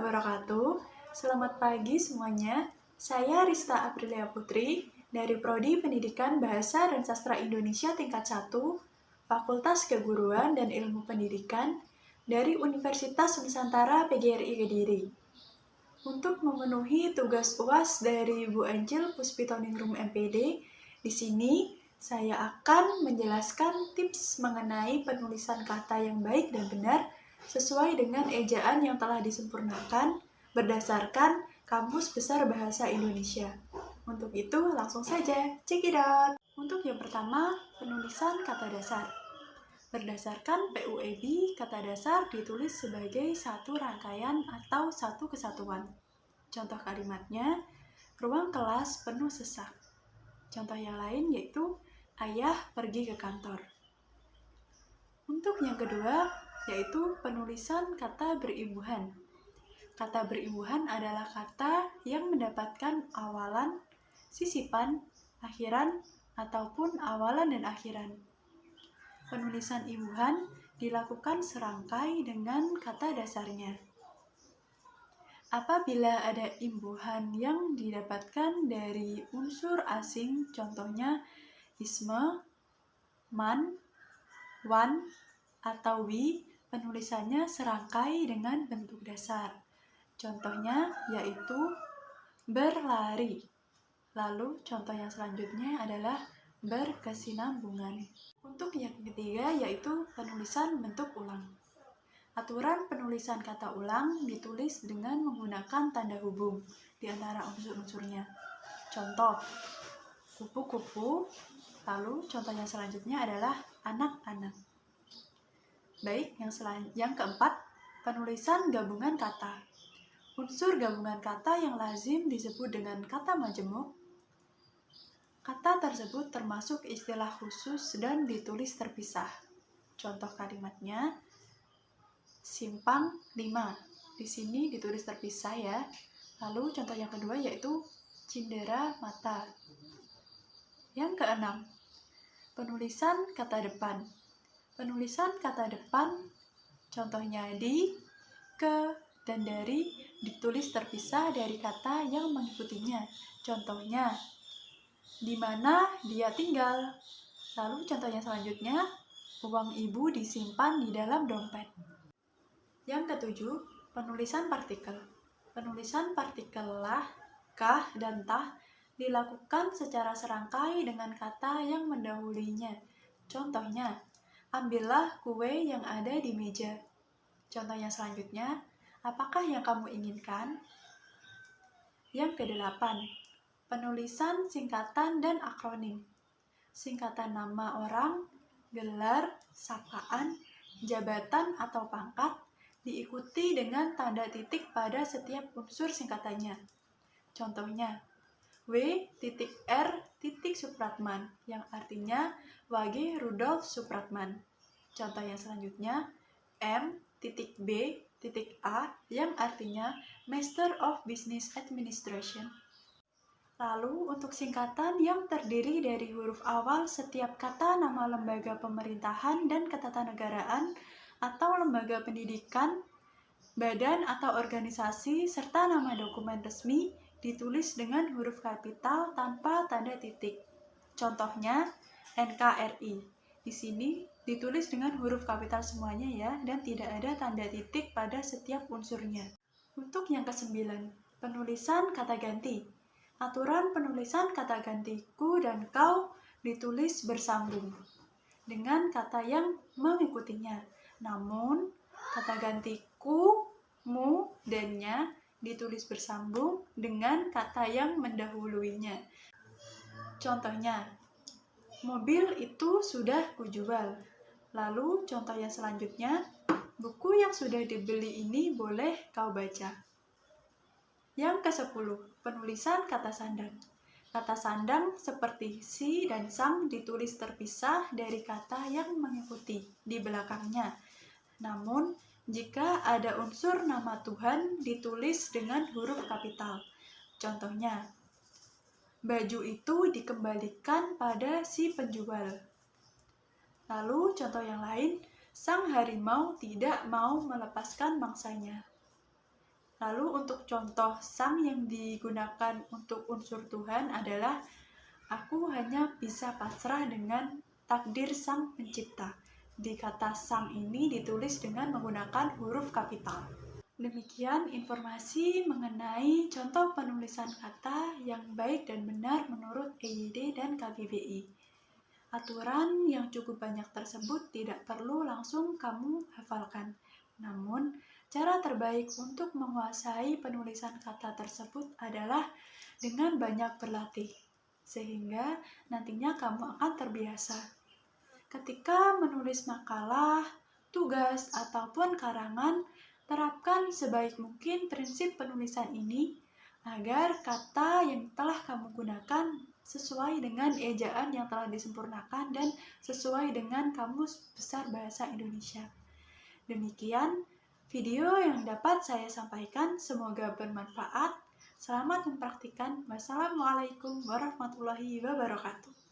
wabarakatuh. Selamat pagi semuanya. Saya Rista Aprilia Putri dari Prodi Pendidikan Bahasa dan Sastra Indonesia tingkat 1, Fakultas Keguruan dan Ilmu Pendidikan dari Universitas Nusantara PGRI Kediri. Untuk memenuhi tugas UAS dari Bu Angel Puspitoningrum MPD, di sini saya akan menjelaskan tips mengenai penulisan kata yang baik dan benar sesuai dengan ejaan yang telah disempurnakan berdasarkan Kamus Besar Bahasa Indonesia. Untuk itu, langsung saja, check it out! Untuk yang pertama, penulisan kata dasar. Berdasarkan PUEB, kata dasar ditulis sebagai satu rangkaian atau satu kesatuan. Contoh kalimatnya, ruang kelas penuh sesak. Contoh yang lain yaitu, ayah pergi ke kantor. Untuk yang kedua, yaitu penulisan kata berimbuhan. Kata berimbuhan adalah kata yang mendapatkan awalan, sisipan, akhiran, ataupun awalan dan akhiran. Penulisan imbuhan dilakukan serangkai dengan kata dasarnya. Apabila ada imbuhan yang didapatkan dari unsur asing, contohnya isme, man, wan, atau wi, penulisannya serangkai dengan bentuk dasar. Contohnya yaitu berlari. Lalu contoh yang selanjutnya adalah berkesinambungan. Untuk yang ketiga yaitu penulisan bentuk ulang. Aturan penulisan kata ulang ditulis dengan menggunakan tanda hubung di antara unsur-unsurnya. Contoh, kupu-kupu. Lalu contoh yang selanjutnya adalah anak-anak. Baik, yang keempat, penulisan gabungan kata. Unsur gabungan kata yang lazim disebut dengan kata majemuk. Kata tersebut termasuk istilah khusus dan ditulis terpisah. Contoh kalimatnya, simpang 5. Di sini ditulis terpisah ya. Lalu contoh yang kedua yaitu cindera mata. Yang keenam, penulisan kata depan. Penulisan kata depan, contohnya di, ke, dan dari ditulis terpisah dari kata yang mengikutinya. Contohnya, di mana dia tinggal. Lalu contohnya selanjutnya, uang ibu disimpan di dalam dompet. Yang ketujuh, penulisan partikel. Penulisan partikel lah, kah, dan tah dilakukan secara serangkai dengan kata yang mendahulunya. Contohnya, ambillah kue yang ada di meja. Contoh yang selanjutnya, apakah yang kamu inginkan? Yang kedelapan, penulisan singkatan dan akronim. Singkatan nama orang, gelar, sapaan, jabatan atau pangkat diikuti dengan tanda titik pada setiap unsur singkatannya. Contohnya, W.R. Supratman yang artinya W.G. Rudolf Supratman. Contoh yang selanjutnya, M.B.A. yang artinya Master of Business Administration. Lalu untuk singkatan yang terdiri dari huruf awal setiap kata nama lembaga pemerintahan dan ketatanegaraan atau lembaga pendidikan, badan atau organisasi, serta nama dokumen resmi ditulis dengan huruf kapital tanpa tanda titik. Contohnya, NKRI. Di sini ditulis dengan huruf kapital semuanya ya, dan tidak ada tanda titik pada setiap unsurnya. Untuk yang kesembilan, penulisan kata ganti. Aturan penulisan kata ganti ku dan kau ditulis bersambung dengan kata yang mengikutinya. Namun, kata ganti ku, mu, dan nya ditulis bersambung dengan kata yang mendahuluinya. Contohnya, mobil itu sudah kujual. Lalu contoh yang selanjutnya, buku yang sudah dibeli ini boleh kau baca. Yang ke-10, penulisan kata sandang. Kata sandang seperti si dan sang ditulis terpisah dari kata yang mengikuti di belakangnya. Namun, jika ada unsur nama Tuhan ditulis dengan huruf kapital. Contohnya, baju itu dikembalikan pada si penjual. Lalu contoh yang lain, sang harimau tidak mau melepaskan mangsanya. Lalu untuk contoh sang yang digunakan untuk unsur Tuhan adalah aku hanya bisa pasrah dengan takdir sang pencipta. Di kata sang ini ditulis dengan menggunakan huruf kapital. Demikian informasi mengenai contoh penulisan kata yang baik dan benar menurut EYD dan KBBI. Aturan yang cukup banyak tersebut tidak perlu langsung kamu hafalkan. Namun, cara terbaik untuk menguasai penulisan kata tersebut adalah dengan banyak berlatih, sehingga nantinya kamu akan terbiasa. Ketika menulis makalah, tugas, ataupun karangan, terapkan sebaik mungkin prinsip penulisan ini agar kata yang telah kamu gunakan sesuai dengan ejaan yang telah disempurnakan dan sesuai dengan Kamus Besar Bahasa Indonesia. Demikian video yang dapat saya sampaikan, semoga bermanfaat. Selamat mempraktikkan. Wassalamualaikum warahmatullahi wabarakatuh.